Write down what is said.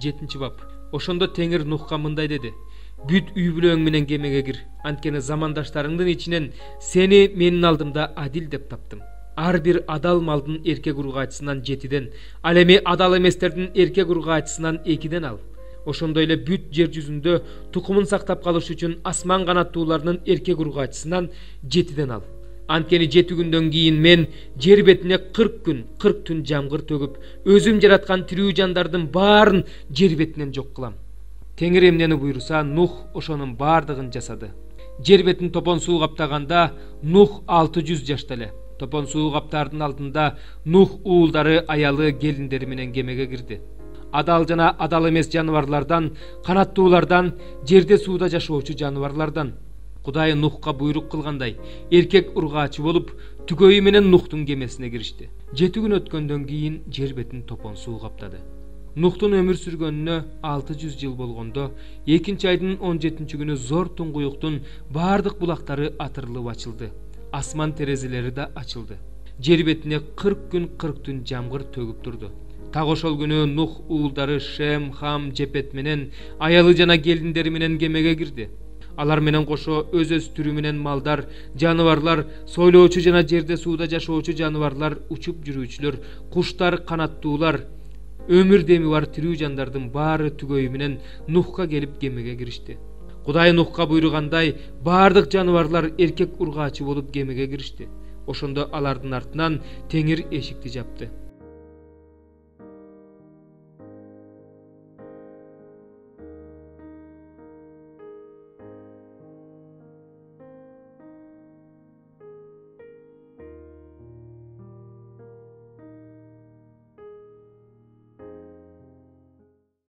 7 bab. Ошондо Теңир Нухка мындай деди: Бүт үй бүлөң менен кемеге кир. Анткени замандаштарыңдын ичинен сени менин алдымда адил деп таптым. Ар бир адал малдын эркек ургаачысынан 7ден, ал эми адал эместердин эркек ургаачысынан 2ден ал. Ошондой эле бүт жер жүзүндө тукумун сактап калыш үчүн асман канаттууларынын эркек ургаачысынан 7ден ал. Анткени 7 күндөн кийин мен жер бетине 40 түн жамгыр төгүп, өзүм жараткан тирүү жандардын баарын жер бетинен жок кылам. Теңир эмнени буйруса, Нух ошонун баардыгын жасады. Жер бетин топон суу каптаганда Нух 600 жашта эле. Топон суу каптаардын алдында Нух уулдары, аялы, келиндери менен кемеге кирди. Адал жана адал эмес жаныбарлардан, канаттуулардан, жерде сууда жашоочу жаныбарлардан. Кудай Нухка буйрук кылгандай, эркек ургаачы болуп, түгөйү менен Нухтун кемесине киришти. 7 күн өткөндөн кийин жер бетин топон суу каптады. Нухтун өмүр сүргөнүнө 600 жыл болгондо, 2-айдын 17-күнү зор туңгуюктун бардык булактары атырылып ачылды. Асман терезелери да ачылды. Жер бетине 40 күн 40 түн жамгыр төгүп турду. Так ошол күнү Нух уулдары Шем, Хам, Жепет менен аялы жана келиндери менен кемеге кирди. Алар менен кошо өз түрү менен малдар, жаныбарлар, сойлоочу жана жерде сууда жашоочу жаныбарлар, учуп жүрүүчүлөр, куштар, канаттуулар, өмүр деми бар тирүү жандардын баары түгөйү менен Нухка келип кемеге киришти. Кудай Нухка буйругандай, баардык жаныбарлар эркек ургаачы болуп кемеге киришти. Ошондо алардын артынан Теңир эшикти жапты.